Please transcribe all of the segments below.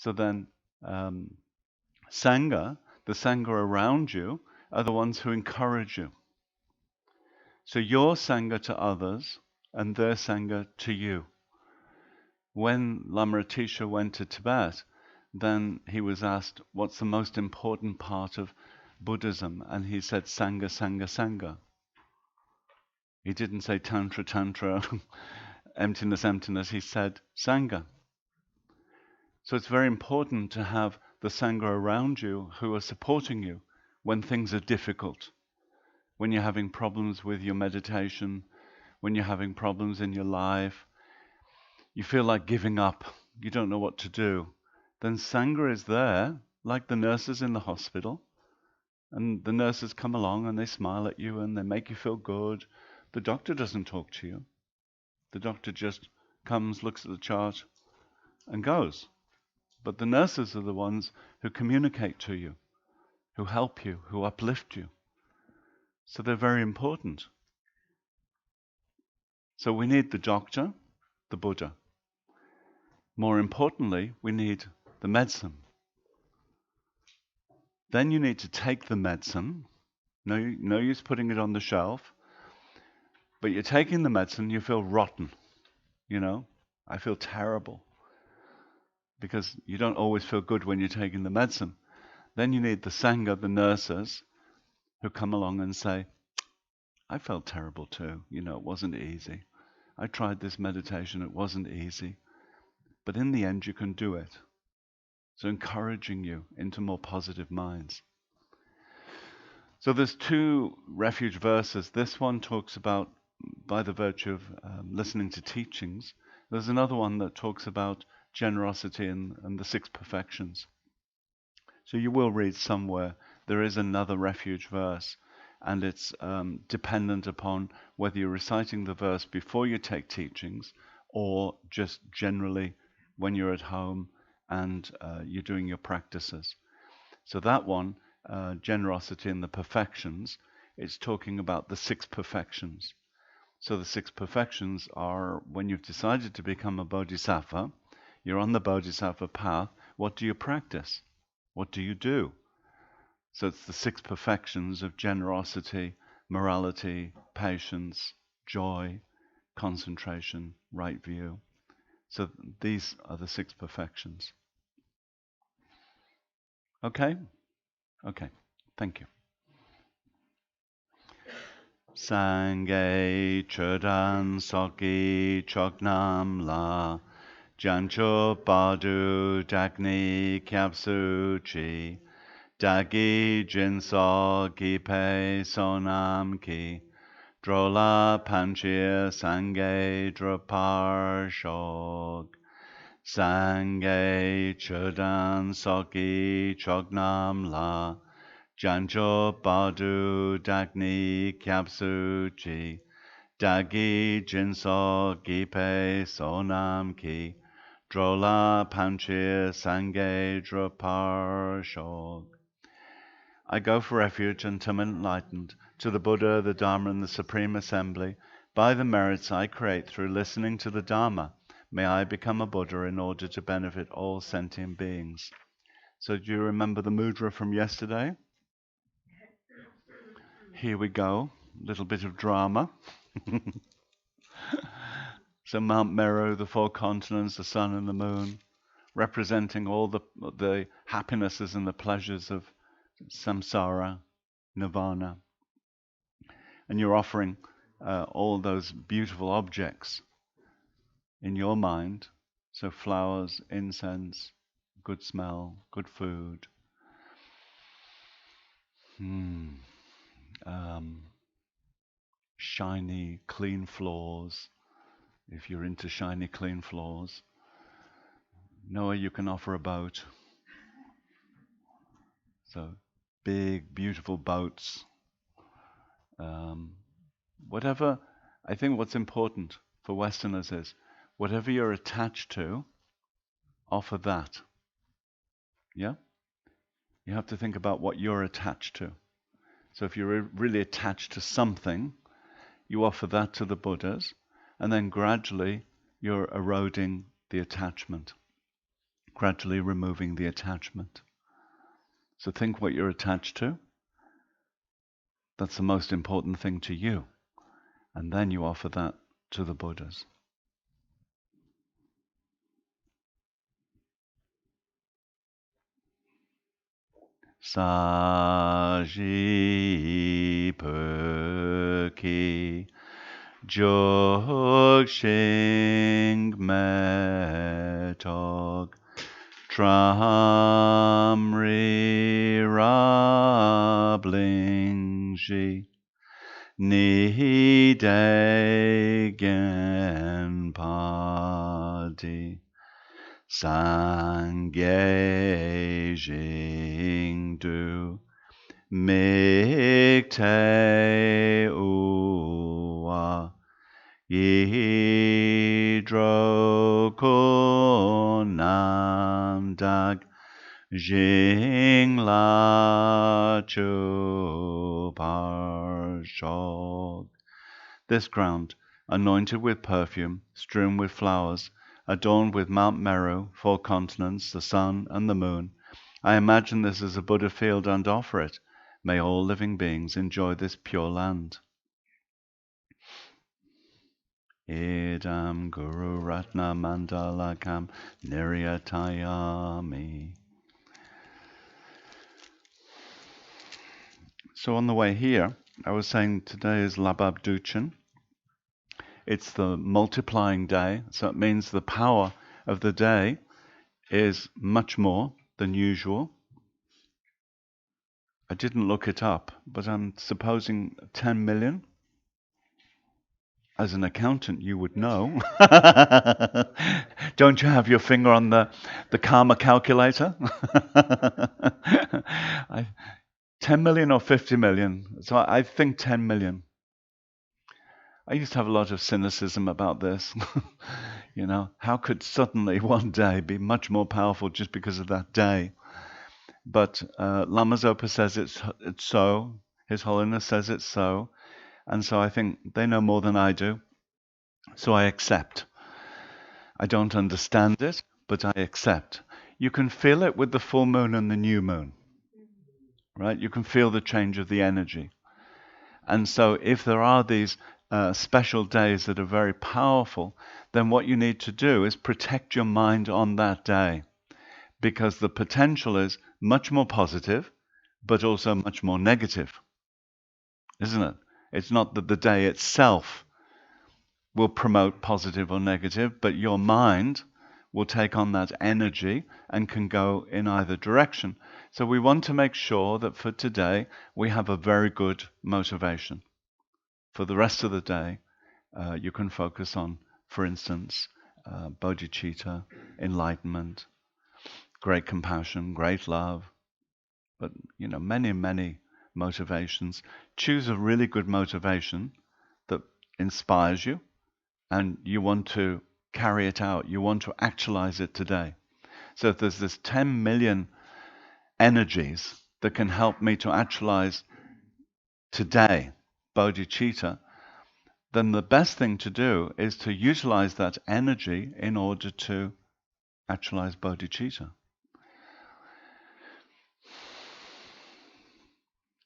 So then, Sangha, the Sangha around you, are the ones who encourage you. So your Sangha to others and their Sangha to you. When Lama Atisha went to Tibet, then he was asked, what's the most important part of Buddhism? And he said, Sangha, Sangha, Sangha. He didn't say Tantra, Tantra, emptiness, emptiness. He said Sangha. So it's very important to have the Sangha around you who are supporting you when things are difficult, when you're having problems with your meditation, when you're having problems in your life, you feel like giving up, you don't know what to do. Then Sangha is there, like the nurses in the hospital, and the nurses come along and they smile at you and they make you feel good. The doctor doesn't talk to you. The doctor just comes, looks at the chart, and goes. But the nurses are the ones who communicate to you, who help you, who uplift you. So they're very important. So we need the doctor, the Buddha. More importantly, we need the medicine. Then you need to take the medicine. No use putting it on the shelf. But you're taking the medicine, you feel rotten. I feel terrible. Because you don't always feel good when you're taking the medicine. Then you need the Sangha, the nurses, who come along and say, I felt terrible too. It wasn't easy. I tried this meditation, it wasn't easy. But in the end, you can do it. So encouraging you into more positive minds. So there's two refuge verses. This one talks about, by the virtue of listening to teachings. There's another one that talks about generosity and the six perfections. So you will read somewhere there is another refuge verse, and it's dependent upon whether you're reciting the verse before you take teachings or just generally when you're at home and you're doing your practices. So that one, generosity and the perfections, it's talking about the six perfections. So the six perfections are when you've decided to become a bodhisattva, you're on the bodhisattva path, what do you practice? What do you do? So it's the six perfections of generosity, morality, patience, joy, concentration, right view. So these are the six perfections. Okay? Okay. Thank you. Sangye chodan soki choknam la jancho padu dakni kyapsu chi dagi jinso gipe sonam ki drola panchir sangye drapar shog sangye chodan soki choknam la Janjo Badu Dagni Kyapsu Chi Dagi Jinso Gipe Sonam Ki Drola Panchir Sange Drapar Shog. I go for refuge until I'm enlightened to the Buddha, the Dharma, and the Supreme Assembly. By the merits I create through listening to the Dharma, may I become a Buddha in order to benefit all sentient beings. So do you remember the mudra from yesterday? Here we go, a little bit of drama. So Mount Meru, the four continents, the sun and the moon, representing all the happinesses and the pleasures of samsara, nirvana. And you're offering all those beautiful objects in your mind. So flowers, incense, good smell, good food. Shiny, clean floors, if you're into shiny, clean floors. Noah, you can offer a boat. So big, beautiful boats. Whatever, I think what's important for Westerners is whatever you're attached to, offer that. Yeah? You have to think about what you're attached to. So if you're really attached to something, you offer that to the Buddhas, and then gradually you're eroding the attachment. gradually removing the attachment. So think what you're attached to. That's the most important thing to you. And then you offer that to the Buddhas. Saji Perki Jogshing Metog Tramri Rablingji Ni Degen Padi Sangye Jingdu Mikte Uwa Yidro Kunamdag Jingla Chu Parshog. This ground, anointed with perfume, strewn with flowers, adorned with Mount Meru, 4 continents, the sun and the moon. I imagine this as a Buddha field and offer it. May all living beings enjoy this pure land. Idam Guru Ratna Mandalakam Niryatayami. So on the way here, I was saying today is Abduction. It's the multiplying day, so it means the power of the day is much more than usual. I didn't look it up, but I'm supposing 10 million. As an accountant, you would know. Don't you have your finger on the karma calculator? 10 million or 50 million? So I think 10 million. I used to have a lot of cynicism about this. You know, how could suddenly one day be much more powerful just because of that day? But Lama Zopa says it's so. His Holiness says it's so. And so I think they know more than I do. So I accept. I don't understand it, but I accept. You can feel it with the full moon and the new moon, right? You can feel the change of the energy. And so if there are these special days that are very powerful, then what you need to do is protect your mind on that day, because the potential is much more positive, but also much more negative, isn't it? It's not that the day itself will promote positive or negative, but your mind will take on that energy and can go in either direction. So we want to make sure that for today we have a very good motivation. For the rest of the day, you can focus on, for instance, bodhicitta, enlightenment, great compassion, great love, but many, many motivations. Choose a really good motivation that inspires you, and you want to carry it out. You want to actualize it today. So if there's this 10 million energies that can help me to actualize today bodhicitta, then the best thing to do is to utilize that energy in order to actualize bodhicitta.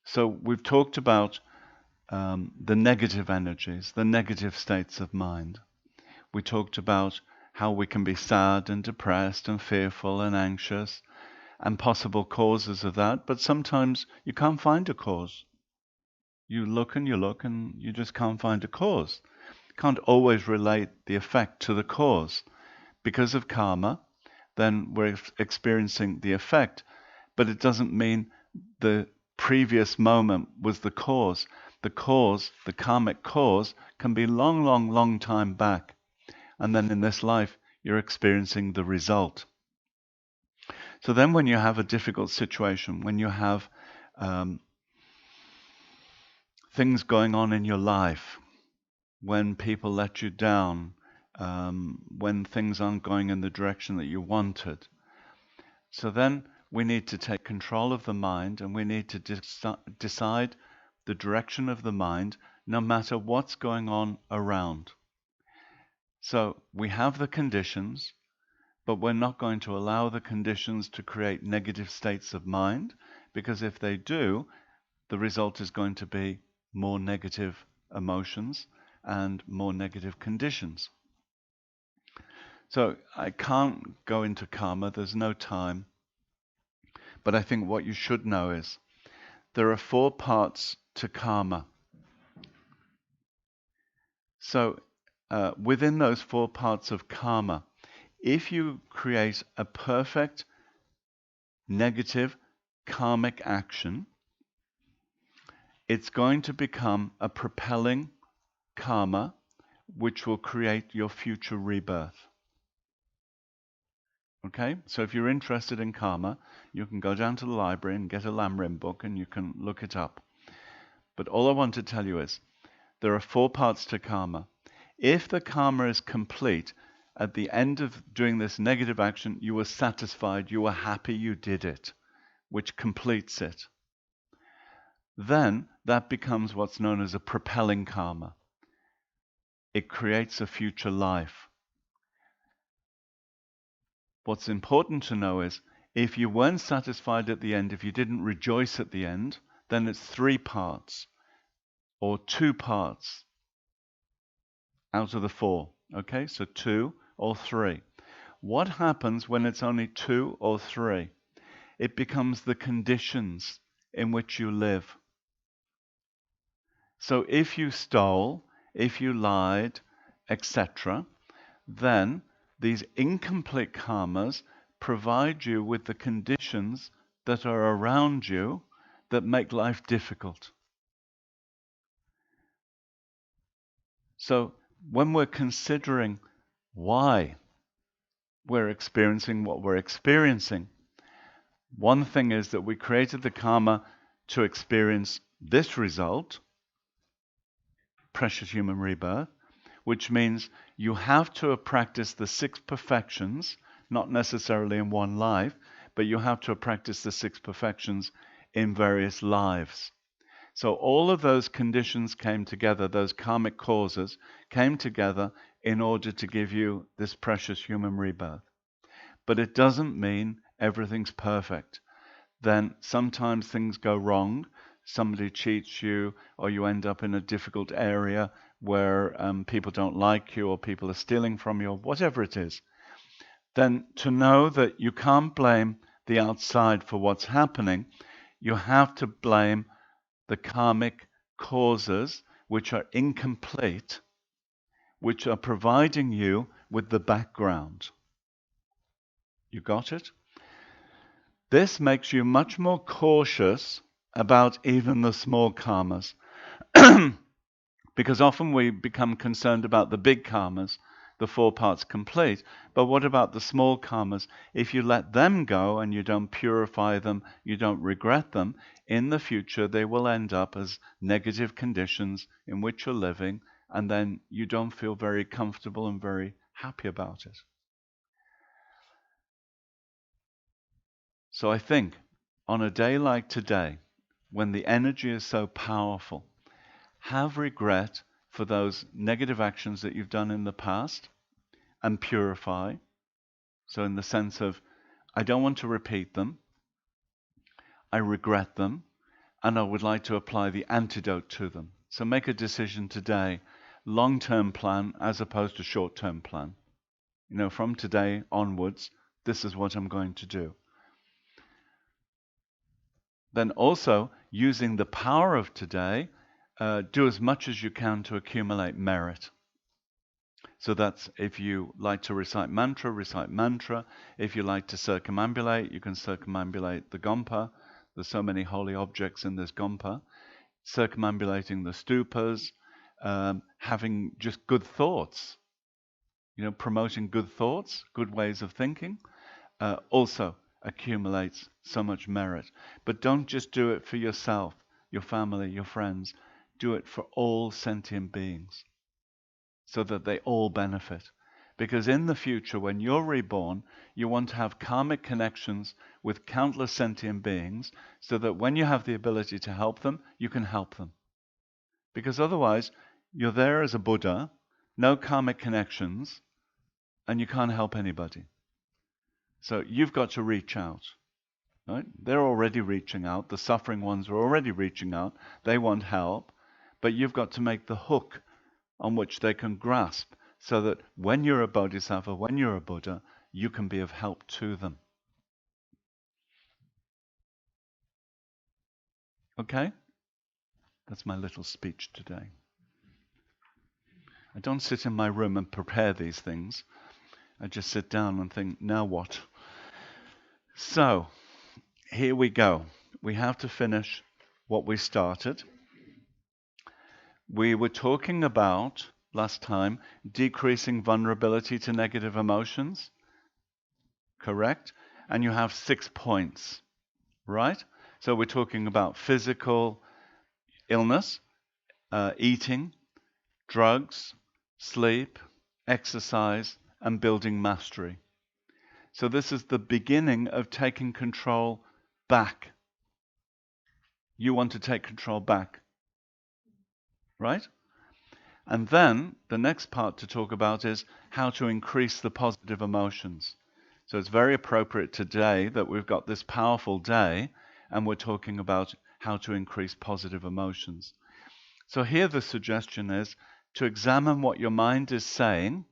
So we've talked about the negative energies, the negative states of mind. We talked about how we can be sad and depressed and fearful and anxious and possible causes of that, but sometimes you can't find a cause. You look and you just can't find a cause. Can't always relate the effect to the cause. Because of karma, then we're experiencing the effect, but it doesn't mean the previous moment was the cause. The cause, the karmic cause, can be long, long, long time back. And then in this life, you're experiencing the result. So then when you have a difficult situation, when you have things going on in your life, when people let you down, when things aren't going in the direction that you wanted. So then we need to take control of the mind, and we need to decide the direction of the mind no matter what's going on around. So we have the conditions, but we're not going to allow the conditions to create negative states of mind, because if they do, the result is going to be more negative emotions and more negative conditions. So I can't go into karma, there's no time, but I think what you should know is there are 4 parts to karma. So within those 4 parts of karma, if you create a perfect negative karmic action, it's going to become a propelling karma which will create your future rebirth. Okay, so if you're interested in karma, you can go down to the library and get a Lamrim book and you can look it up. But all I want to tell you is there are 4 parts to karma. If the karma is complete, at the end of doing this negative action, you were satisfied, you were happy you did it, which completes it. Then that becomes what's known as a propelling karma. It creates a future life. What's important to know is if you weren't satisfied at the end, if you didn't rejoice at the end, then it's 3 parts or 2 parts out of the 4. Okay, so 2 or 3. What happens when it's only 2 or 3? It becomes the conditions in which you live. So if you stole, if you lied, etc., then these incomplete karmas provide you with the conditions that are around you that make life difficult. So when we're considering why we're experiencing what we're experiencing, one thing is that we created the karma to experience this result, precious human rebirth, which means you have to have practiced the 6 perfections, not necessarily in one life, but you have to have practiced the 6 perfections in various lives. So all of those conditions came together, those karmic causes came together in order to give you this precious human rebirth. But it doesn't mean everything's perfect. Then sometimes things go wrong, somebody cheats you, or you end up in a difficult area where people don't like you, or people are stealing from you, or whatever it is. Then to know that you can't blame the outside for what's happening, you have to blame the karmic causes which are incomplete, which are providing you with the background. You got it? This makes you much more cautious about even the small karmas. Because often we become concerned about the big karmas, the 4 parts complete. But what about the small karmas? If you let them go and you don't purify them, you don't regret them, in the future they will end up as negative conditions in which you're living, and then you don't feel very comfortable and very happy about it. So I think on a day like today, when the energy is so powerful, have regret for those negative actions that you've done in the past and purify. So in the sense of, I don't want to repeat them, I regret them, and I would like to apply the antidote to them. So make a decision today, long-term plan as opposed to short-term plan. You know, from today onwards, this is what I'm going to do. Then also, using the power of today, do as much as you can to accumulate merit. So that's if you like to recite mantra, recite mantra. If you like to circumambulate, you can circumambulate the gompa. There's so many holy objects in this gompa. Circumambulating the stupas, having just good thoughts, you know, promoting good thoughts, good ways of thinking, also accumulates so much merit. But don't just do it for yourself, your family, your friends. Do it for all sentient beings so that they all benefit. Because in the future, when you're reborn, you want to have karmic connections with countless sentient beings so that when you have the ability to help them, you can help them. Because otherwise, you're there as a Buddha, no karmic connections, and you can't help anybody. So you've got to reach out. Right? They're already reaching out. The suffering ones are already reaching out. They want help. But you've got to make the hook on which they can grasp so that when you're a bodhisattva, when you're a Buddha, you can be of help to them. Okay? That's my little speech today. I don't sit in my room and prepare these things. I just sit down and think, now what? So, here we go. We have to finish what we started. We were talking about, last time, decreasing vulnerability to negative emotions. Correct? And you have 6 points, right? So we're talking about physical illness, eating, drugs, sleep, exercise, and building mastery. So this is the beginning of taking control back. You want to take control back, right? And then the next part to talk about is how to increase the positive emotions. So it's very appropriate today that we've got this powerful day and we're talking about how to increase positive emotions. So here the suggestion is to examine what your mind is saying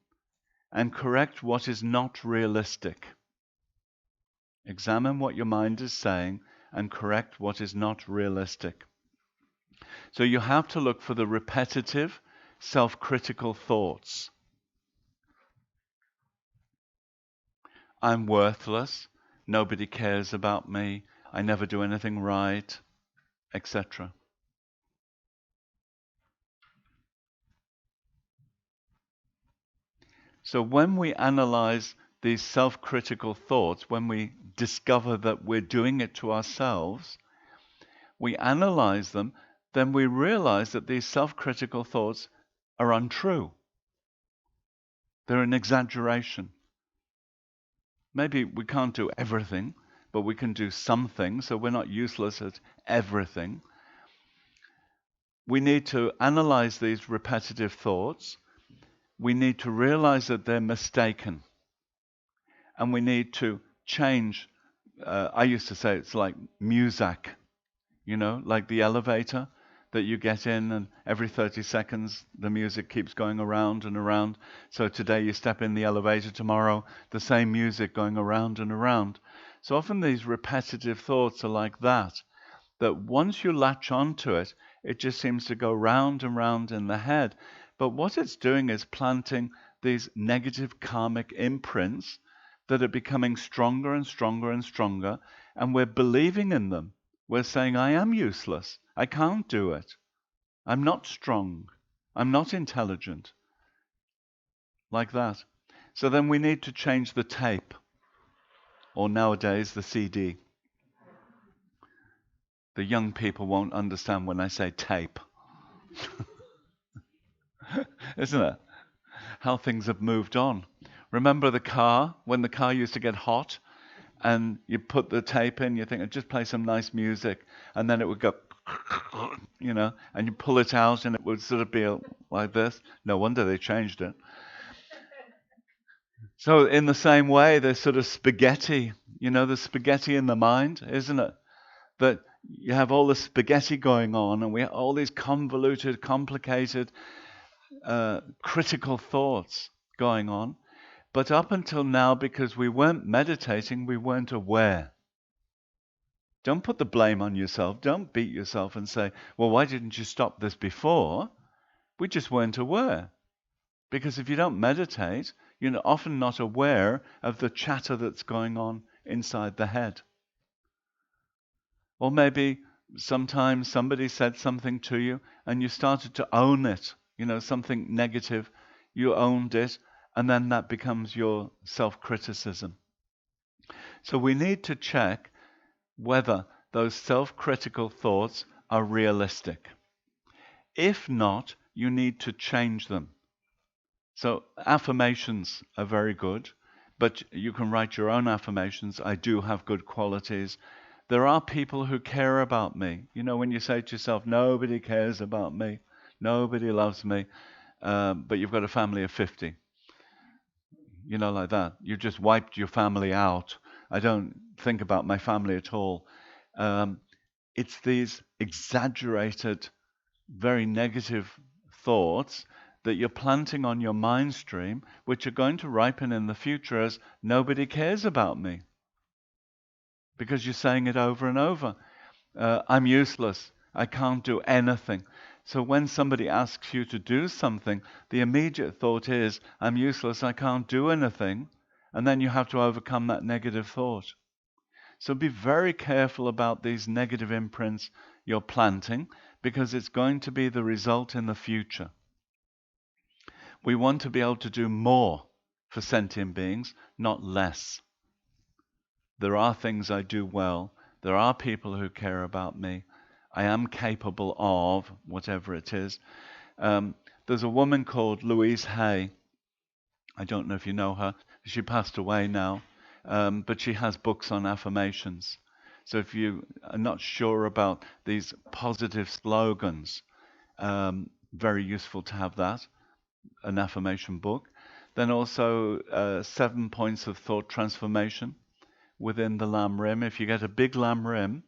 and correct what is not realistic. Examine what your mind is saying and correct what is not realistic. So you have to look for the repetitive, self-critical thoughts. I'm worthless, nobody cares about me, I never do anything right, etc. So when we analyze these self-critical thoughts, when we discover that we're doing it to ourselves, we analyze them, then we realize that these self-critical thoughts are untrue. They're an exaggeration. Maybe we can't do everything, but we can do something, so we're not useless at everything. We need to analyze these repetitive thoughts. We need to realize that they're mistaken. And we need to change. I used to say it's like music, like the elevator that you get in, and every 30 seconds the music keeps going around and around. So today you step in the elevator, tomorrow the same music going around and around. So often these repetitive thoughts are like that once you latch onto it, it just seems to go round and round in the head. But what it's doing is planting these negative karmic imprints that are becoming stronger and stronger and stronger, and we're believing in them. We're saying, I am useless. I can't do it. I'm not strong. I'm not intelligent. Like that. So then we need to change the tape, or nowadays the CD. The young people won't understand when I say tape. Isn't it? How things have moved on. Remember the car, when the car used to get hot and you put the tape in, you think, just play some nice music, and then it would go, and you pull it out and it would sort of be like this. No wonder they changed it. So in the same way, there's sort of spaghetti, the spaghetti in the mind, isn't it? That you have all the spaghetti going on, and we have all these convoluted, complicated, critical thoughts going on. But up until now, because we weren't meditating, we weren't aware. Don't put the blame on yourself. Don't beat yourself and say, well, why didn't you stop this before? We just weren't aware. Because if you don't meditate, you're often not aware of the chatter that's going on inside the head. Or maybe sometimes somebody said something to you and you started to own it, something negative, you owned it, and then that becomes your self-criticism. So we need to check whether those self-critical thoughts are realistic. If not, you need to change them. So affirmations are very good, but you can write your own affirmations. I do have good qualities. There are people who care about me. When you say to yourself, nobody cares about me, nobody loves me, but you've got a family of 50. like that. You just wiped your family out. I don't think about my family at all. Um, it's these exaggerated, very negative thoughts that you're planting on your mind stream, which are going to ripen in the future as nobody cares about me because you're saying it over and over. I'm useless. I can't do anything. So when somebody asks you to do something, the immediate thought is, I'm useless. I can't do anything. And then you have to overcome that negative thought. So be very careful about these negative imprints you're planting because it's going to be the result in the future. We want to be able to do more for sentient beings, not less. There are things I do well. There are people who care about me. I am capable of whatever it is. There's a woman called Louise Hay. I don't know if you know her. She passed away now. But she has books on affirmations. So if you are not sure about these positive slogans, very useful to have that, an affirmation book. Then also 7 points of thought transformation within the Lam Rim. If you get a big Lam Rim,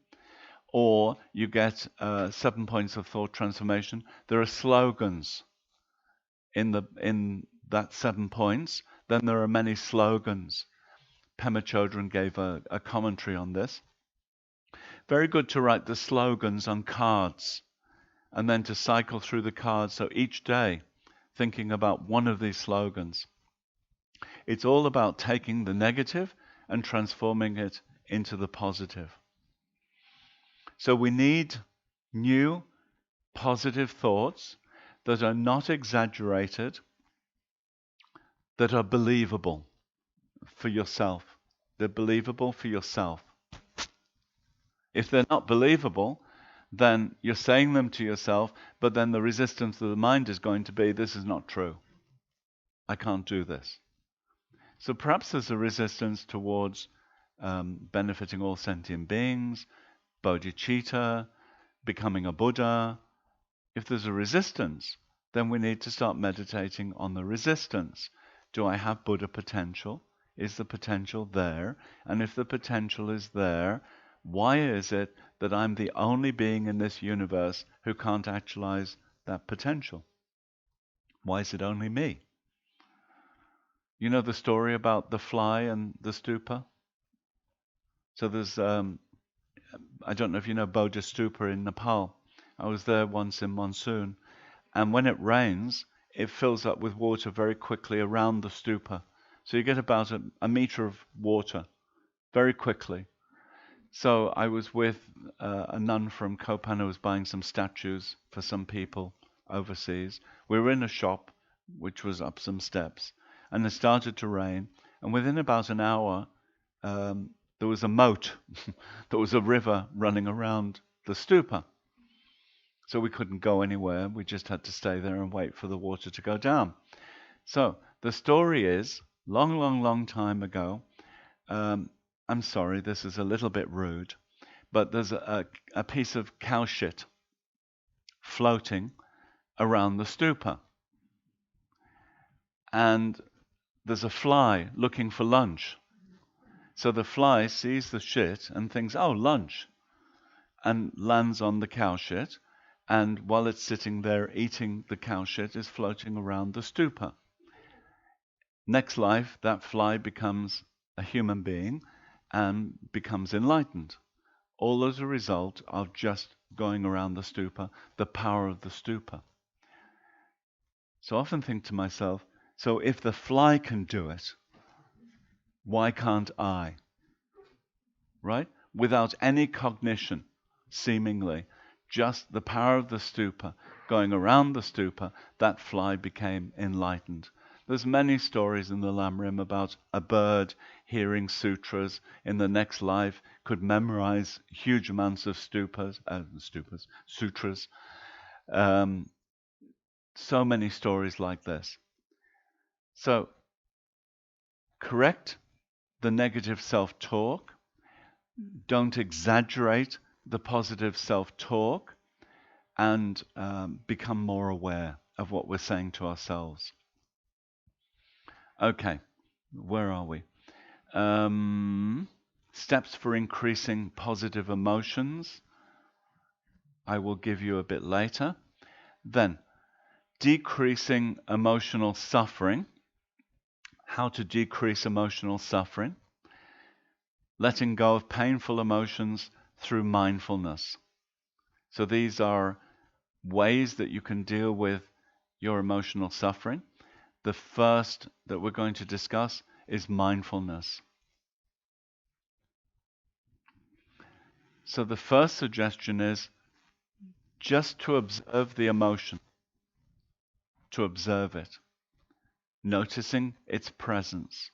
or you get 7 points of thought transformation, there are slogans in that 7 points. Then there are many slogans. Pema Chodron gave a commentary on this. Very good to write the slogans on cards and then to cycle through the cards. So each day, thinking about one of these slogans. It's all about taking the negative and transforming it into the positive. So we need new positive thoughts that are not exaggerated, that are believable for yourself. They're believable for yourself. If they're not believable, then you're saying them to yourself, but then the resistance of the mind is going to be, this is not true. I can't do this. So perhaps there's a resistance towards benefiting all sentient beings, bodhicitta, becoming a Buddha. If there's a resistance, then we need to start meditating on the resistance. Do I have Buddha potential? Is the potential there? And if the potential is there, why is it that I'm the only being in this universe who can't actualize that potential? Why is it only me? You know the story about the fly and the stupa? So there's, I don't know if you know Bodha Stupa in Nepal. I was there once in monsoon, and when it rains, it fills up with water very quickly around the stupa. So you get about a meter of water very quickly. So I was with a nun from Copan who was buying some statues for some people overseas. We were in a shop which was up some steps, and it started to rain. And within about an hour, there was a moat. There was a river running around the stupa. So we couldn't go anywhere. We just had to stay there and wait for the water to go down. So the story is, long, long, long time ago, I'm sorry, this is a little bit rude, but there's a piece of cow shit floating around the stupa. And there's a fly looking for lunch. So the fly sees the shit and thinks, oh, lunch, and lands on the cow shit. And while it's sitting there eating the cow shit, is floating around the stupa. Next life, that fly becomes a human being and becomes enlightened. All as a result of just going around the stupa, the power of the stupa. So I often think to myself, so if the fly can do it, why can't I? Right? Without any cognition, seemingly, just the power of the stupa, going around the stupa, that fly became enlightened. There's many stories in the Lam Rim about a bird hearing sutras in the next life, could memorize huge amounts of sutras. So many stories like this. So, correct the negative self-talk. Don't exaggerate the positive self-talk, and become more aware of what we're saying to ourselves. Okay, Where are we? Steps for increasing positive emotions. I will give you a bit later. Then, decreasing emotional suffering. How to decrease emotional suffering. Letting go of painful emotions through mindfulness. So these are ways that you can deal with your emotional suffering. The first that we're going to discuss is mindfulness. So the first suggestion is just to observe the emotion, to observe it, noticing its presence.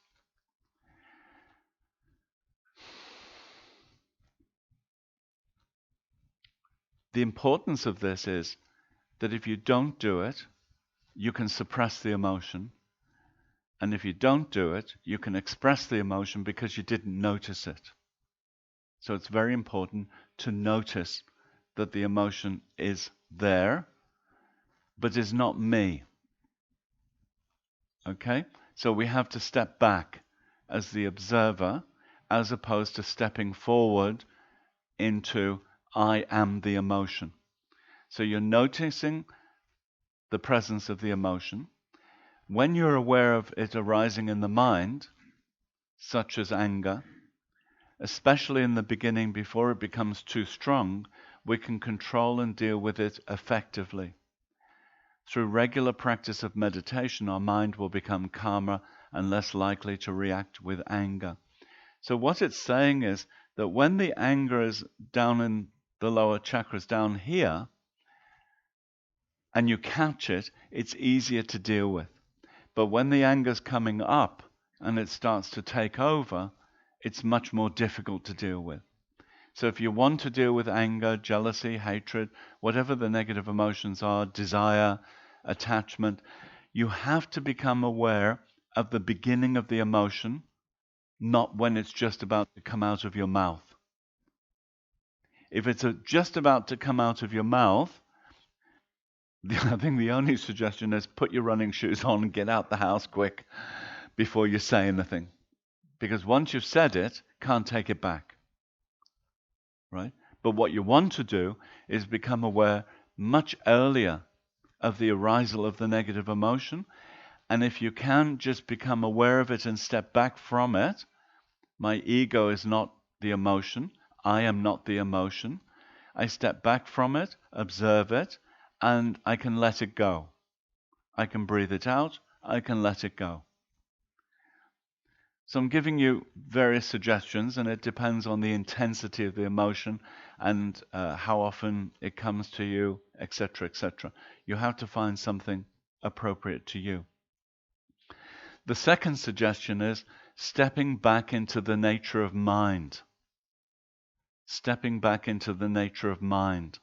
The importance of this is that if you don't do it, you can suppress the emotion. And if you don't do it, you can express the emotion because you didn't notice it. So it's very important to notice that the emotion is there, but is not me. Okay? So we have to step back as the observer, as opposed to stepping forward into I am the emotion. So you're noticing the presence of the emotion. When you're aware of it arising in the mind, such as anger, especially in the beginning before it becomes too strong, we can control and deal with it effectively. Through regular practice of meditation, our mind will become calmer and less likely to react with anger. So what it's saying is that when the anger is down in the lower chakras down here, and you catch it, it's easier to deal with. But when the anger's coming up and it starts to take over, it's much more difficult to deal with. So if you want to deal with anger, jealousy, hatred, whatever the negative emotions are, desire, attachment, you have to become aware of the beginning of the emotion, not when it's just about to come out of your mouth. If it's just about to come out of your mouth, I think the only suggestion is put your running shoes on and get out the house quick before you say anything. Because once you've said it, can't take it back. Right? But what you want to do is become aware much earlier of the arisal of the negative emotion. And if you can just become aware of it and step back from it, my ego is not the emotion. I am not the emotion. I step back from it, observe it, and I can let it go. I can breathe it out. I can let it go. So I'm giving you various suggestions, and it depends on the intensity of the emotion and how often it comes to you, etc., etc. You have to find something appropriate to you. The second suggestion is stepping back into the nature of mind. Stepping back into the nature of mind.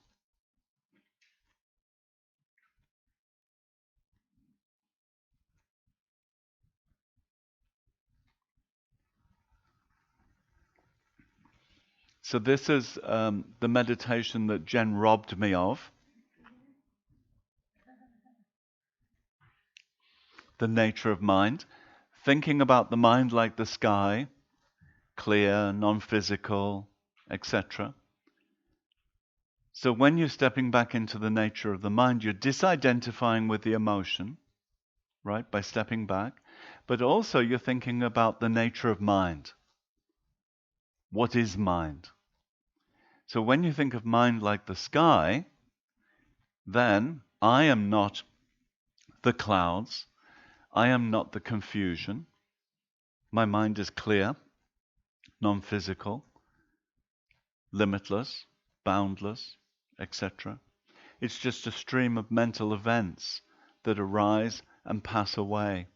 So this is the meditation that Jen robbed me of. The nature of mind. Thinking about the mind like the sky, clear, non-physical, etc. So when you're stepping back into the nature of the mind, you're disidentifying with the emotion, right, by stepping back, but also you're thinking about the nature of mind. What is mind? So when you think of mind like the sky, then I am not the clouds, I am not the confusion. My mind is clear, non-physical, limitless, boundless, etc. It's just a stream of mental events that arise and pass away.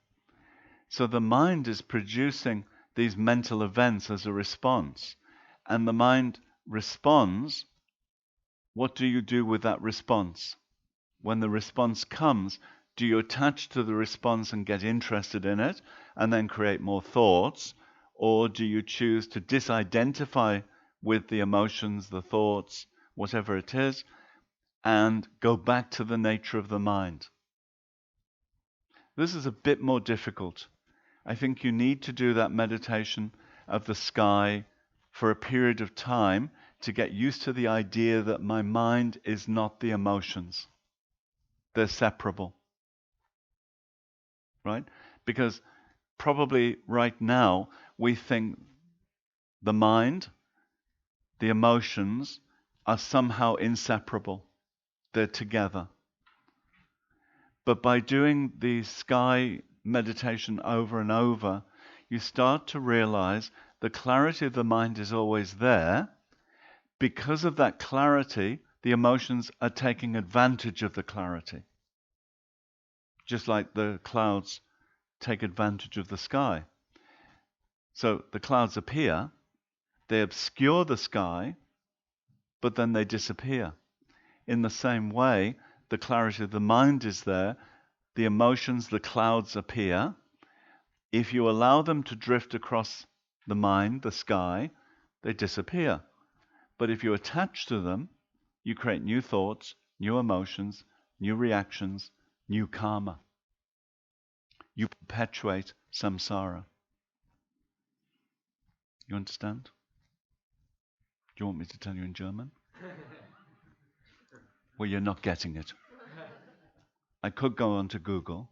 So the mind is producing these mental events as a response. And the mind responds. What do you do with that response? When the response comes, do you attach to the response and get interested in it and then create more thoughts? Or do you choose to disidentify with the emotions, the thoughts, whatever it is, and go back to the nature of the mind? This is a bit more difficult. I think you need to do that meditation of the sky for a period of time to get used to the idea that my mind is not the emotions. They're separable, right? Because probably right now we think the mind, the emotions are somehow inseparable. They're together. But by doing the sky meditation over and over, you start to realize the clarity of the mind is always there. Because of that clarity, the emotions are taking advantage of the clarity. Just like the clouds take advantage of the sky. So the clouds appear, they obscure the sky, but then they disappear. In the same way, the clarity of the mind is there, the emotions, the clouds appear. If you allow them to drift across the mind, the sky, they disappear. But if you attach to them, you create new thoughts, new emotions, new reactions, new karma. You perpetuate samsara. You understand? Do you want me to tell you in German? Well, you're not getting it. I could go on to Google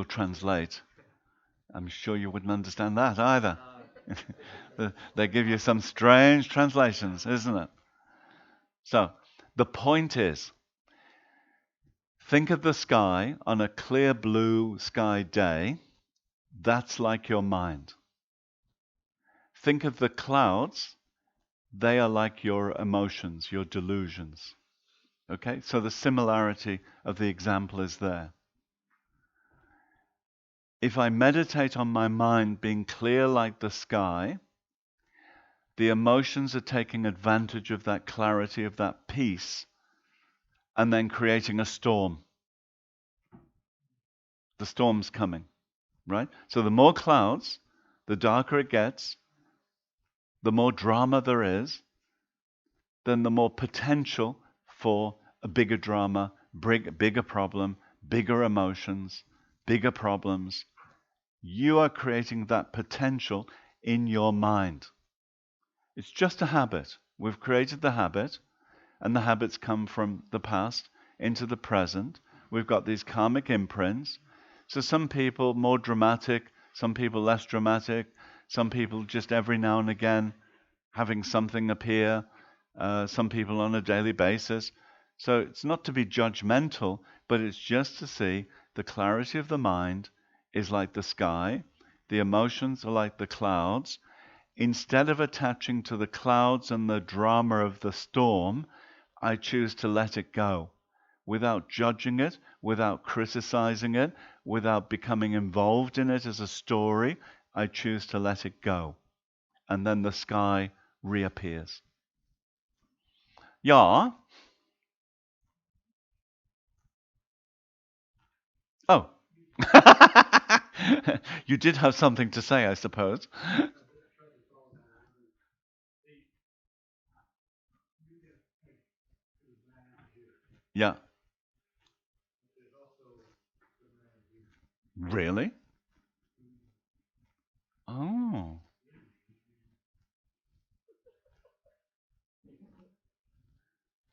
Translate. I'm sure you wouldn't understand that either. They give you some strange translations, isn't it? So, the point is, think of the sky on a clear blue sky day. That's like your mind. Think of the clouds. They are like your emotions, your delusions. Okay? So the similarity of the example is there. If I meditate on my mind being clear like the sky, the emotions are taking advantage of that clarity, of that peace, and then creating a storm. The storm's coming, right? So the more clouds, the darker it gets, the more drama there is, then the more potential for a bigger drama, bigger problem, bigger emotions, bigger problems. You are creating that potential in your mind. It's just a habit. We've created the habit, and the habits come from the past into the present. We've got these karmic imprints. So some people more dramatic, some people less dramatic, some people just every now and again having something appear, some people on a daily basis. So it's not to be judgmental, but it's just to see the clarity of the mind is like the sky, the emotions are like the clouds. Instead of attaching to the clouds and the drama of the storm, I choose to let it go without judging it, without criticizing it, without becoming involved in it as a story. I choose to let it go. And then the sky reappears. Ja. Oh. You did have something to say, I suppose. Yeah. Really? Oh.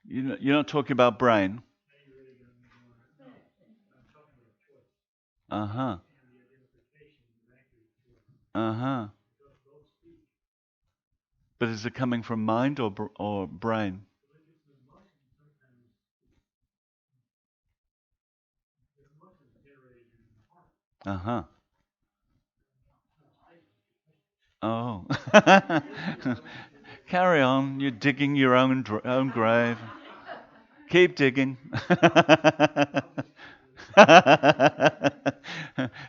You're not talking about brain? Uh-huh. Uh-huh. But is it coming from mind or brain? Uh-huh. Oh. Carry on. You're digging your own grave. Keep digging.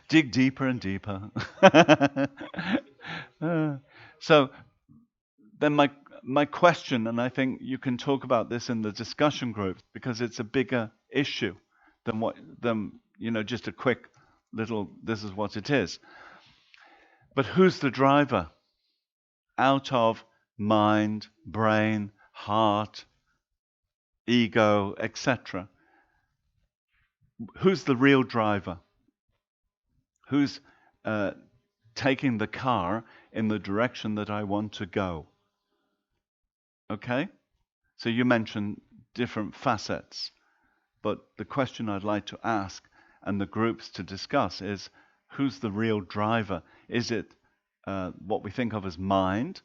Dig deeper and deeper. So then my question, and I think you can talk about this in the discussion groups because it's a bigger issue than just a quick little this is what it is. But who's the driver out of mind, brain, heart, ego, etc.? Who's the real driver? Who's uh, taking the car in the direction that I want to go. Okay? So you mentioned different facets, but the question I'd like to ask and the groups to discuss is who's the real driver? Is it what we think of as mind?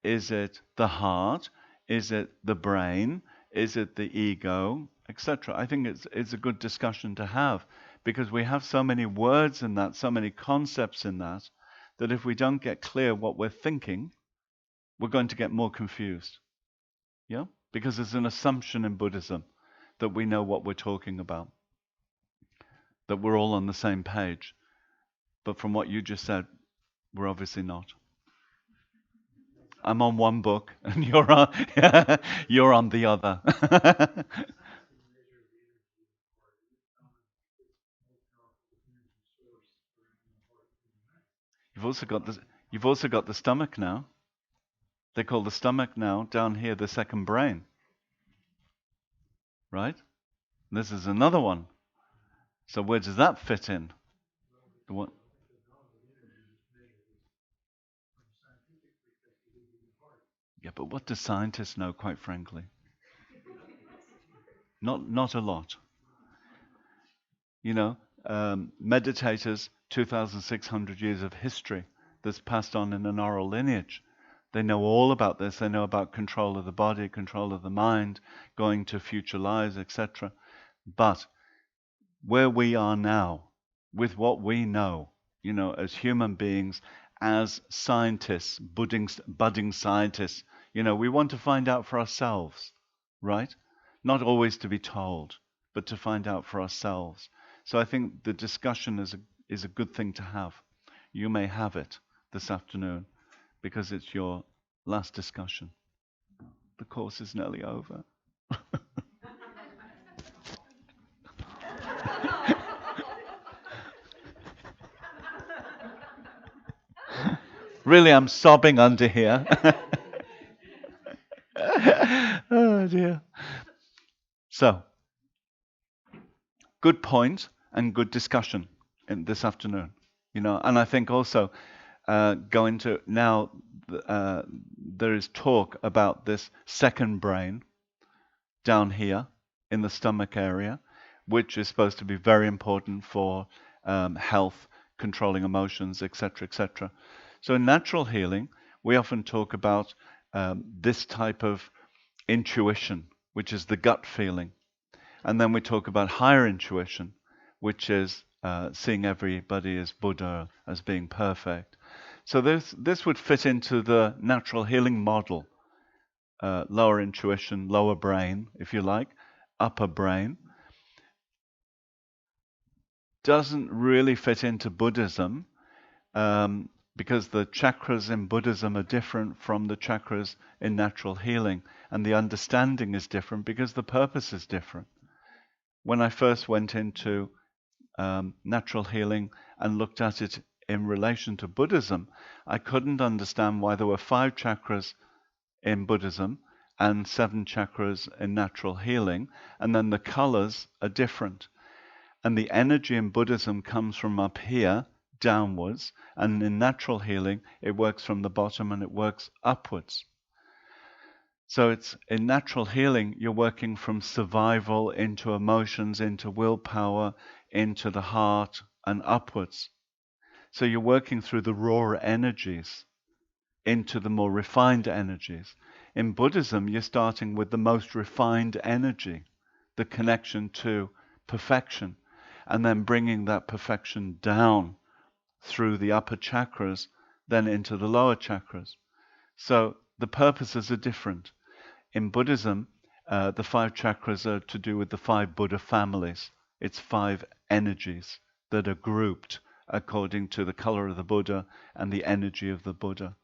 Is it the heart? Is it the brain? Is it the ego, etc.? I think it's a good discussion to have because we have so many words in that, so many concepts in that, that if we don't get clear what we're thinking, we're going to get more confused. Yeah? Because there's an assumption in Buddhism that we know what we're talking about, that we're all on the same page. But from what you just said, we're obviously not. I'm on one book and you're on the other. You've also got the stomach now. They call the stomach now down here the second brain, right? This is another one. So where does that fit in? The one, yeah, but what do scientists know, quite frankly? Not a lot. You know, meditators, 2,600 years of history that's passed on in an oral lineage. They know all about this. They know about control of the body, control of the mind, going to future lives, etc. But where we are now, with what we know, as human beings, as scientists, budding scientists, we want to find out for ourselves, right? Not always to be told, but to find out for ourselves. So I think the discussion is a good thing to have. You may have it this afternoon because it's your last discussion. The course is nearly over. Really, I'm sobbing under here. Oh dear. So, good point and good discussion in this afternoon. And I think also going to now, there is talk about this second brain down here in the stomach area, which is supposed to be very important for health, controlling emotions, etc., etc. So in natural healing, we often talk about this type of intuition, which is the gut feeling. And then we talk about higher intuition, which is seeing everybody as Buddha, as being perfect. So this would fit into the natural healing model. Lower intuition, lower brain, if you like, upper brain. Doesn't really fit into Buddhism because the chakras in Buddhism are different from the chakras in natural healing. And the understanding is different because the purpose is different. When I first went into natural healing and looked at it in relation to Buddhism, I couldn't understand why there were 5 chakras in Buddhism and 7 chakras in natural healing, and then the colors are different. And the energy in Buddhism comes from up here downwards, and in natural healing, it works from the bottom and it works upwards. So it's in natural healing, you're working from survival into emotions, into willpower, into the heart, and upwards. So you're working through the rawer energies into the more refined energies. In Buddhism, you're starting with the most refined energy, the connection to perfection, and then bringing that perfection down through the upper chakras, then into the lower chakras. So the purposes are different. In Buddhism, the 5 chakras are to do with the 5 Buddha families. It's 5 energies that are grouped according to the color of the Buddha and the energy of the Buddha.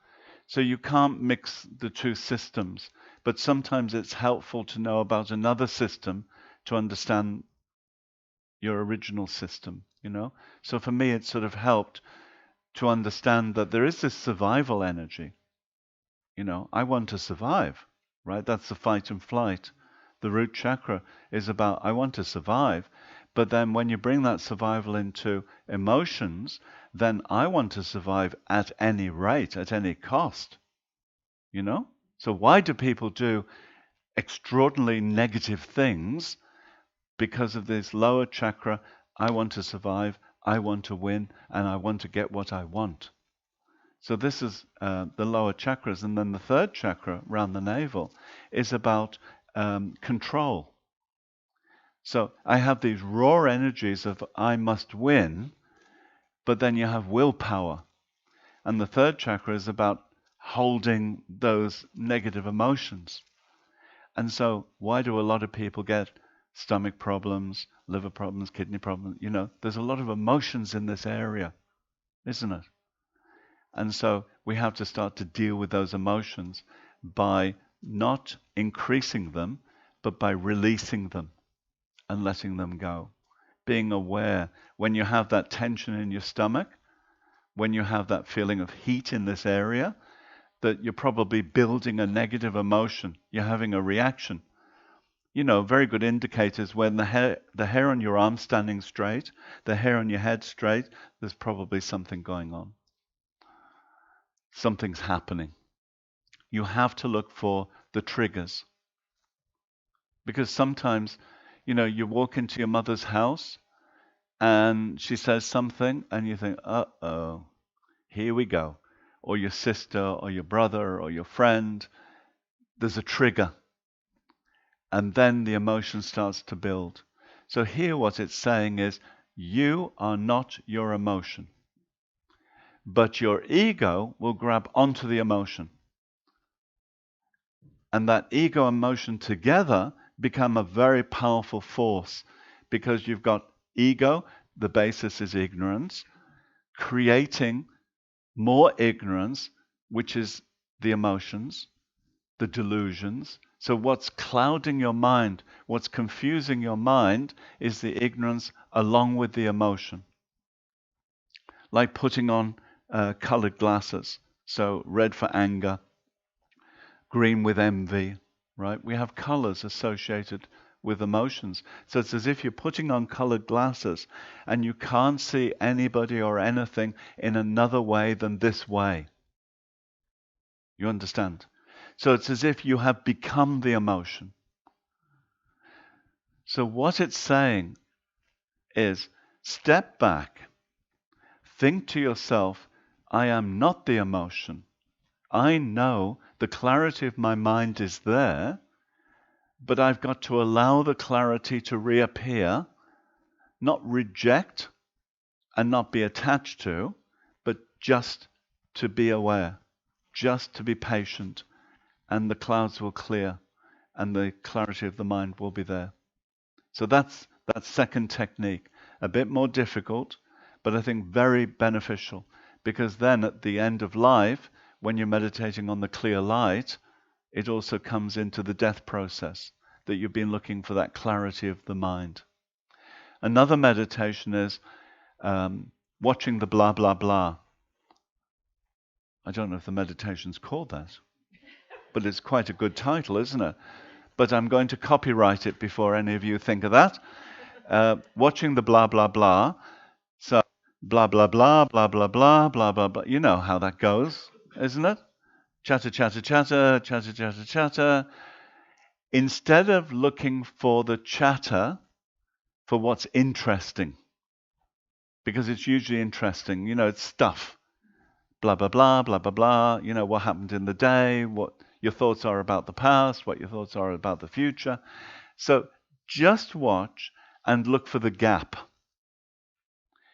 So you can't mix the 2 systems, but sometimes it's helpful to know about another system to understand your original system, So for me, it sort of helped to understand that there is this survival energy. I want to survive, right? That's the fight and flight. The root chakra is about, I want to survive. But then when you bring that survival into emotions then I want to survive at any rate, at any cost, you know? So why do people do extraordinarily negative things? Because of this lower chakra, I want to survive, I want to win, and I want to get what I want. So this is the lower chakras. And then the third chakra, around the navel, is about control. So I have these raw energies of I must win, but then you have willpower. And the third chakra is about holding those negative emotions. And so why do a lot of people get stomach problems, liver problems, kidney problems? You know, there's a lot of emotions in this area, isn't it? And so we have to start to deal with those emotions by not increasing them, but by releasing them and letting them go. Being aware when you have that tension in your stomach, when you have that feeling of heat in this area, that you're probably building a negative emotion. You're having a reaction. You know, very good indicators when the hair on your arm standing straight, the hair on your head straight, there's probably something going on. Something's happening. You have to look for the triggers. Because sometimes, you know, you walk into your mother's house and she says something and you think, uh-oh, here we go. Or your sister or your brother or your friend, there's a trigger. And then the emotion starts to build. So here what it's saying is, you are not your emotion. But your ego will grab onto the emotion. And that ego and emotion together become a very powerful force because you've got ego, the basis is ignorance, creating more ignorance, which is the emotions, the delusions. So what's clouding your mind, what's confusing your mind is the ignorance along with the emotion. Like putting on colored glasses. So red for anger, green with envy, right? We have colors associated with emotions. So it's as if you're putting on colored glasses and you can't see anybody or anything in another way than this way. You understand? So it's as if you have become the emotion. So what it's saying is step back, think to yourself, I am not the emotion. I know the clarity of my mind is there, but I've got to allow the clarity to reappear, not reject and not be attached to, but just to be aware, just to be patient, and the clouds will clear and the clarity of the mind will be there. So that's that second technique. A bit more difficult, but I think very beneficial, because then at the end of life, when you're meditating on the clear light, it also comes into the death process, that you've been looking for that clarity of the mind. Another meditation is watching the blah, blah, blah. I don't know if the meditation's called that, but it's quite a good title, isn't it? But I'm going to copyright it before any of you think of that. Watching the blah, blah, blah. So, blah, blah, blah, blah, blah, blah, blah, blah, blah. You know how that goes, isn't it? Chatter, chatter, chatter, chatter, chatter, chatter. Instead of looking for the chatter, for what's interesting, because it's usually interesting, you know, it's stuff. Blah, blah, blah, blah, blah, blah. You know, what happened in the day, what your thoughts are about the past, what your thoughts are about the future. So just watch and look for the gap.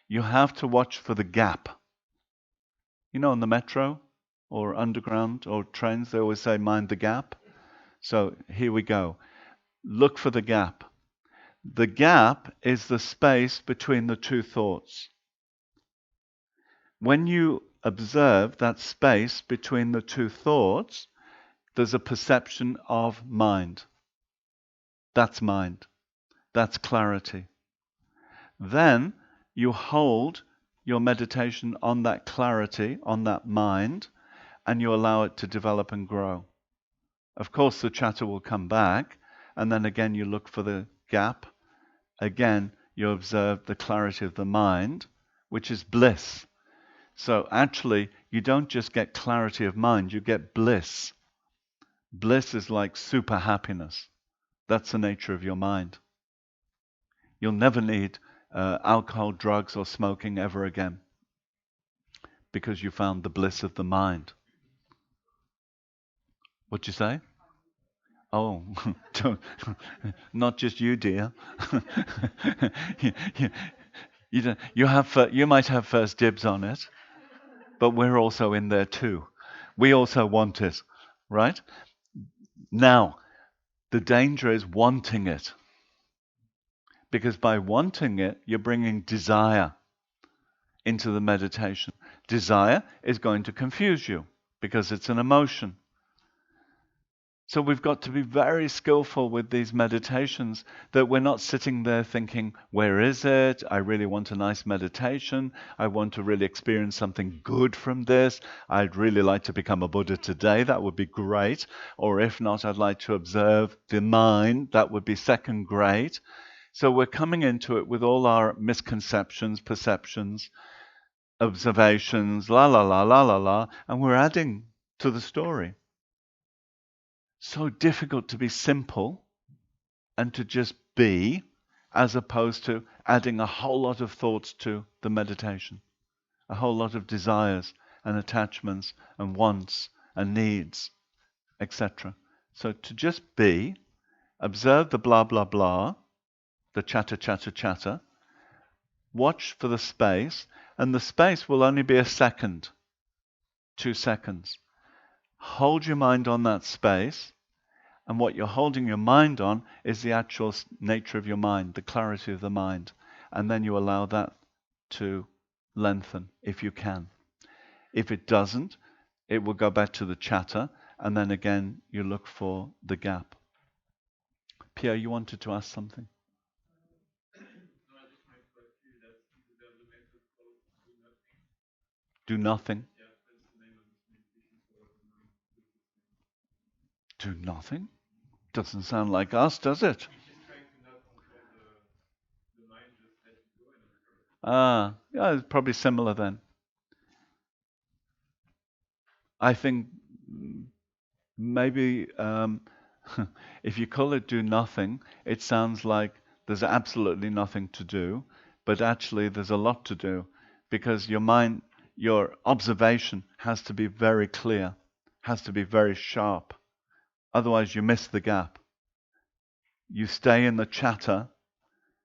You have to watch for the gap. You know, on the metro or underground or trains, they always say, mind the gap. So here we go. Look for the gap. The gap is the space between the two thoughts. When you observe that space between the two thoughts, there's a perception of mind. That's mind. That's clarity. Then you hold your meditation on that clarity, on that mind, and you allow it to develop and grow. Of course, the chatter will come back, and then again you look for the gap. Again, you observe the clarity of the mind, which is bliss. So actually, you don't just get clarity of mind, you get bliss. Bliss is like super happiness. That's the nature of your mind. You'll never need alcohol, drugs, or smoking ever again because you found the bliss of the mind. What'd you say? Oh, not just you, dear. you, you, you might have first dibs on it, but we're also in there too. We also want it, right? Now, the danger is wanting it. Because by wanting it, you're bringing desire into the meditation. Desire is going to confuse you because it's an emotion. So we've got to be very skillful with these meditations, that we're not sitting there thinking, where is it? I really want a nice meditation. I want to really experience something good from this. I'd really like to become a Buddha today. That would be great. Or if not, I'd like to observe the mind. That would be second grade. So we're coming into it with all our misconceptions, perceptions, observations, la la la la la la, and we're adding to the story. So difficult to be simple and to just be, as opposed to adding a whole lot of thoughts to the meditation, a whole lot of desires and attachments and wants and needs, etc. So to just be, observe the blah blah blah, the chatter chatter chatter, watch for the space, and the space will only be a second, 2 seconds. Hold your mind on that space. And what you're holding your mind on is the actual nature of your mind, the clarity of the mind. And then you allow that to lengthen if you can. If it doesn't, it will go back to the chatter, and then again you look for the gap. Pierre, you wanted to ask something? Do nothing. Do nothing? Doesn't sound like us, does it? Ah, yeah, it's probably similar then. I think maybe if you call it do nothing, it sounds like there's absolutely nothing to do, but actually there's a lot to do because your mind, your observation has to be very clear, has to be very sharp. Otherwise, you miss the gap. You stay in the chatter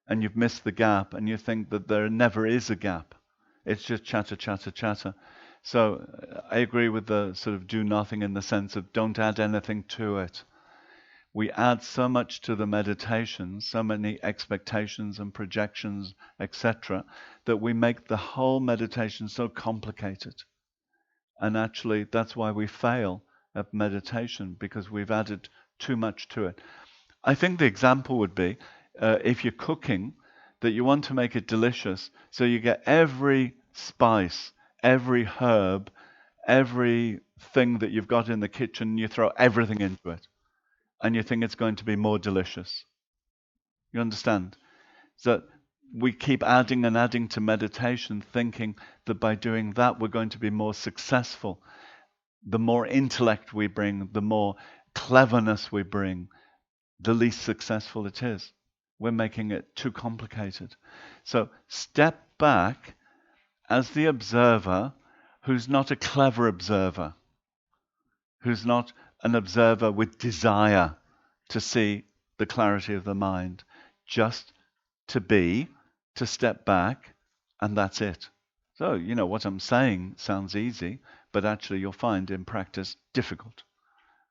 and you've missed the gap, and you think that there never is a gap. It's just chatter, chatter, chatter. So I agree with the sort of do nothing in the sense of don't add anything to it. We add so much to the meditation, so many expectations and projections, etc., that we make the whole meditation so complicated. And actually, that's why we fail at meditation, because we've added too much to it. I think the example would be if you're cooking, that you want to make it delicious, so you get every spice, every herb, everything that you've got in the kitchen, you throw everything into it, and you think it's going to be more delicious. You understand? So we keep adding and adding to meditation, thinking that by doing that we're going to be more successful. The more intellect we bring, the more cleverness we bring, the least successful it is. We're making it too complicated. So step back as the observer who's not a clever observer, who's not an observer with desire to see the clarity of the mind, just to be, to step back, and that's it. So, what I'm saying sounds easy, but actually you'll find in practice difficult,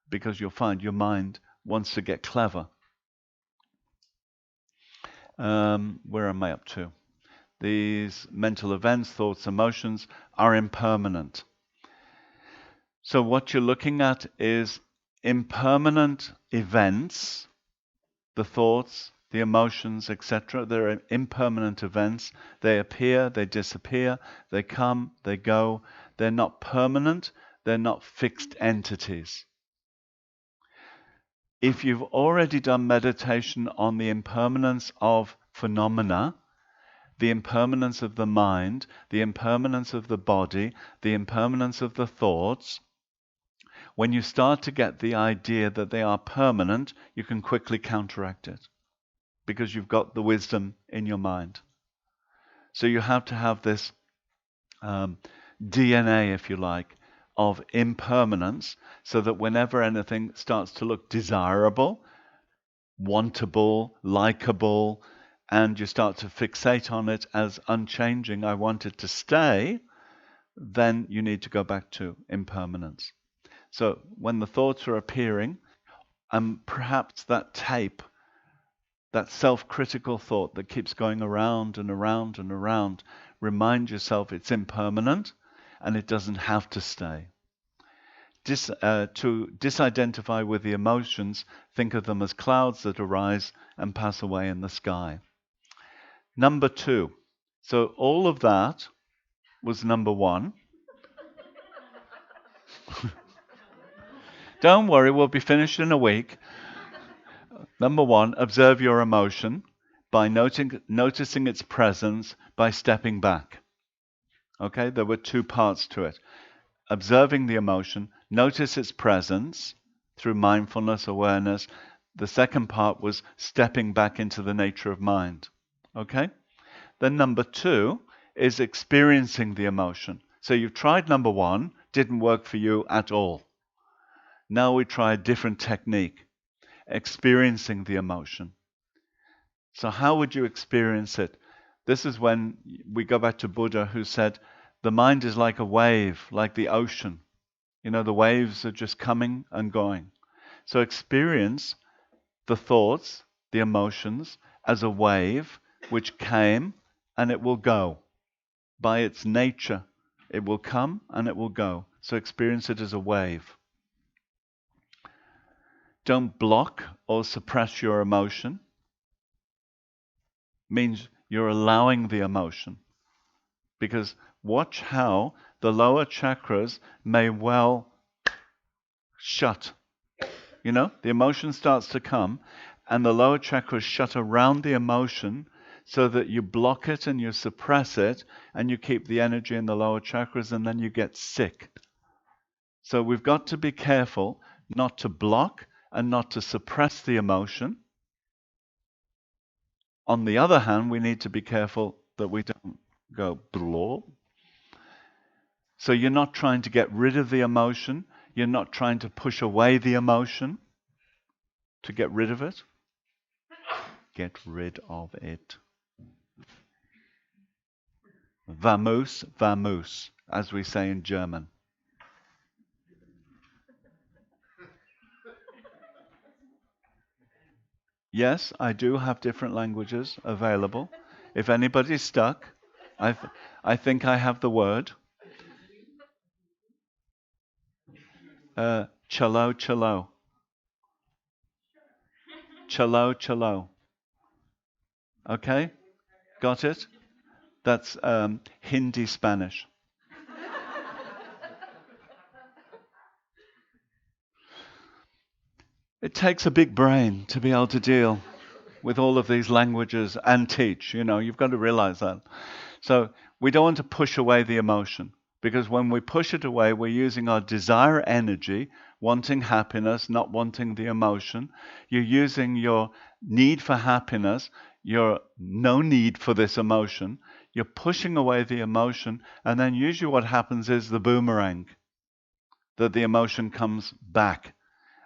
because you'll find your mind wants to get clever. Where am I up to? These mental events, thoughts, emotions are impermanent. So what you're looking at is impermanent events, the thoughts, the emotions, etc. They're impermanent events. They appear, they disappear, they come, they go. They're not permanent, they're not fixed entities. If you've already done meditation on the impermanence of phenomena, the impermanence of the mind, the impermanence of the body, the impermanence of the thoughts. When you start to get the idea that they are permanent, you can quickly counteract it because you've got the wisdom in your mind. So you have to have this DNA, if you like, of impermanence, so that whenever anything starts to look desirable, wantable, likable, and you start to fixate on it as unchanging, I want it to stay, then you need to go back to impermanence. So when the thoughts are appearing, and perhaps that tape, that self-critical thought that keeps going around and around and around, remind yourself it's impermanent and it doesn't have to stay. To disidentify with the emotions, think of them as clouds that arise and pass away in the sky. Number 2. So all of that was number 1. Don't worry, we'll be finished in a week. Number 1, observe your emotion by noticing its presence, by stepping back. Okay, there were 2 parts to it. Observing the emotion, notice its presence through mindfulness, awareness. The second part was stepping back into the nature of mind. Okay? Then number 2 is experiencing the emotion. So you've tried number 1, didn't work for you at all. Now we try a different technique, experiencing the emotion. So how would you experience it? This is when we go back to Buddha, who said, the mind is like a wave, like the ocean. You know, the waves are just coming and going. So experience the thoughts, the emotions, as a wave which came and it will go. By its nature, it will come and it will go. So experience it as a wave. Don't block or suppress your emotion. Means you're allowing the emotion. Because watch how the lower chakras may well shut. You know, the emotion starts to come and the lower chakras shut around the emotion so that you block it and you suppress it and you keep the energy in the lower chakras and then you get sick. So we've got to be careful not to block and not to suppress the emotion. On the other hand, we need to be careful that we don't go blah. So you're not trying to get rid of the emotion. You're not trying to push away the emotion to get rid of it. Get rid of it. Vamos, vamos, as we say in German. Yes, I do have different languages available. If anybody's stuck, I think I have the word. Chalo, chalo. Chalo, chalo. Okay? Got it? That's Hindi Spanish. It takes a big brain to be able to deal with all of these languages and teach. You know, you've got to realize that. So we don't want to push away the emotion, because when we push it away, we're using our desire energy, wanting happiness, not wanting the emotion. You're using your need for happiness, your no need for this emotion. You're pushing away the emotion, and then usually what happens is the boomerang, that the emotion comes back,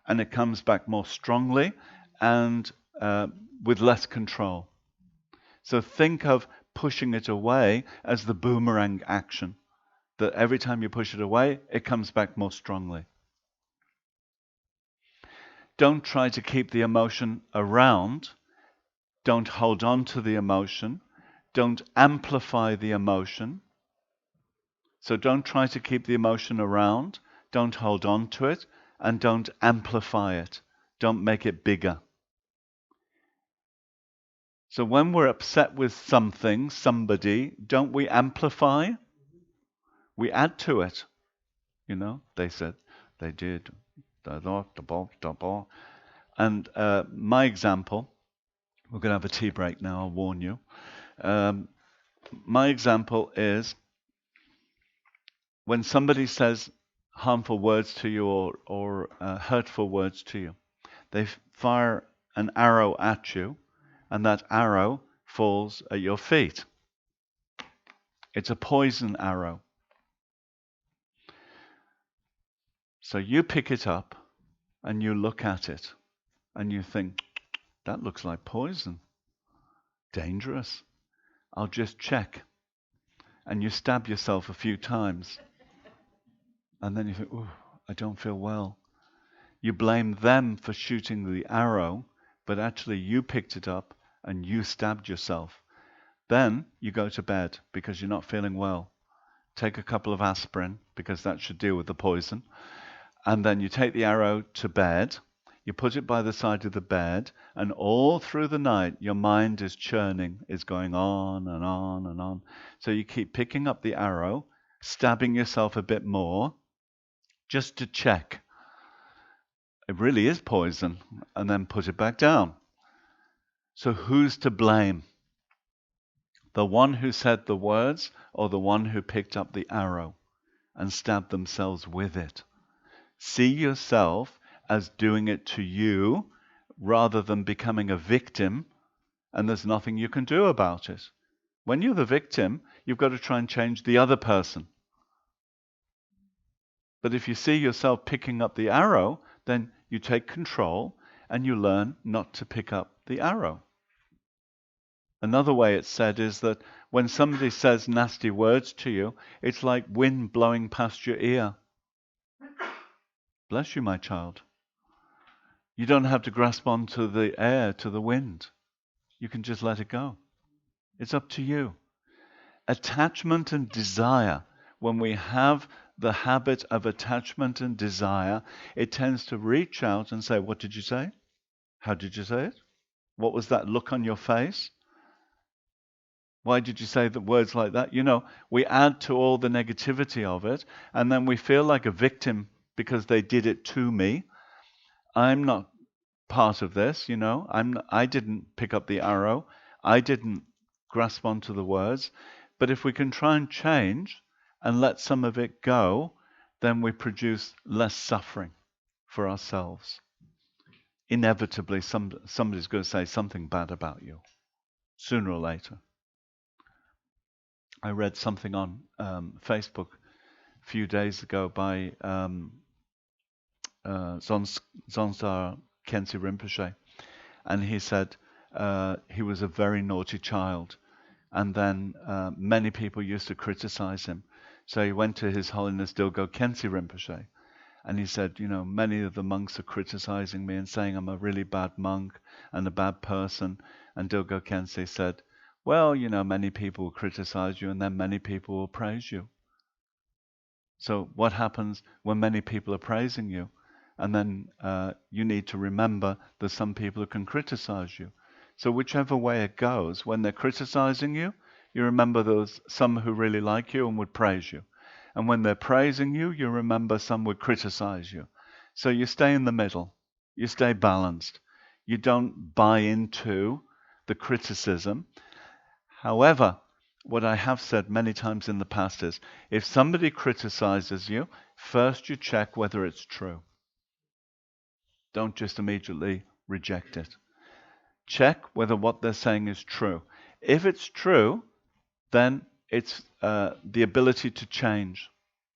and it comes back more strongly and with less control. So think of pushing it away as the boomerang action, that every time you push it away, it comes back more strongly. Don't try to keep the emotion around. Don't hold on to the emotion. Don't amplify the emotion. So don't try to keep the emotion around. Don't hold on to it. And don't amplify it. Don't make it bigger. So when we're upset with something, somebody, don't we amplify? We add to it. You know, they said, they did. And my example, we're going to have a tea break now, I'll warn you. My example is when somebody says harmful words to you or hurtful words to you, they fire an arrow at you, and that arrow falls at your feet. It's a poison arrow. So you pick it up and you look at it and you think, that looks like poison. Dangerous. I'll just check. And you stab yourself a few times. And then you think, ooh, I don't feel well. You blame them for shooting the arrow, but actually you picked it up and you stabbed yourself. Then you go to bed because you're not feeling well. Take a couple of aspirin because that should deal with the poison. And then you take the arrow to bed. You put it by the side of the bed, and all through the night, your mind is churning, is going on and on and on. So you keep picking up the arrow, stabbing yourself a bit more, just to check it really is poison, and then put it back down. So who's to blame? The one who said the words, or the one who picked up the arrow and stabbed themselves with it? See yourself as doing it to you rather than becoming a victim, and there's nothing you can do about it. When you're the victim, you've got to try and change the other person. But if you see yourself picking up the arrow, then you take control and you learn not to pick up the arrow. Another way it's said is that when somebody says nasty words to you, it's like wind blowing past your ear. Bless you, my child. You don't have to grasp onto the air, to the wind. You can just let it go. It's up to you. Attachment and desire. When we have the habit of attachment and desire, it tends to reach out and say, what did you say? How did you say it? What was that look on your face? Why did you say the words like that? You know, we add to all the negativity of it, and then we feel like a victim because they did it to me. I'm not part of this, you know. I didn't pick up the arrow. I didn't grasp onto the words. But if we can try and change and let some of it go, then we produce less suffering for ourselves. Inevitably, somebody's going to say something bad about you, sooner or later. I read something on Facebook a few days ago by Zonzar Khyentse Rinpoche, and he said he was a very naughty child, and then many people used to criticize him. So he went to His Holiness Dilgo Khyentse Rinpoche, and he said, you know, many of the monks are criticizing me and saying I'm a really bad monk and a bad person. And Dilgo Khyentse said, well, you know, many people will criticize you and then many people will praise you. So what happens when many people are praising you? And then you need to remember that some people can criticize you. So whichever way it goes, when they're criticizing you, you remember there's some who really like you and would praise you. And when they're praising you, you remember some would criticize you. So you stay in the middle. You stay balanced. You don't buy into the criticism. However, what I have said many times in the past is, if somebody criticizes you, first you check whether it's true. Don't just immediately reject it. Check whether what they're saying is true. If it's true, then it's the ability to change.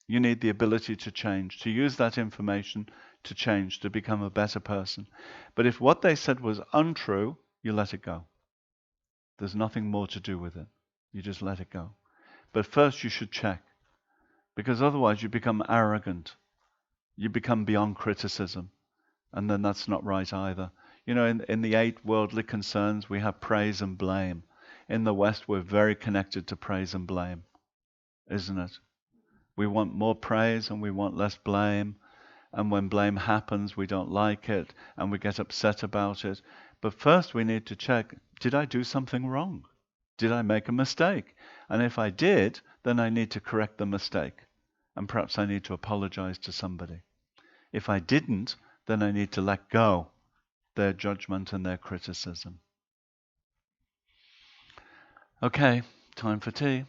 You need the ability to change, to use that information to change, to become a better person. But if what they said was untrue, you let it go. There's nothing more to do with it. You just let it go. But first you should check, because otherwise you become arrogant. You become beyond criticism. And then that's not right either. You know, in the 8 worldly concerns, we have praise and blame. In the West, we're very connected to praise and blame, isn't it? We want more praise and we want less blame. And when blame happens, we don't like it and we get upset about it. But first we need to check, did I do something wrong? Did I make a mistake? And if I did, then I need to correct the mistake. And perhaps I need to apologize to somebody. If I didn't, then I need to let go their judgment and their criticism. Okay, Time for tea.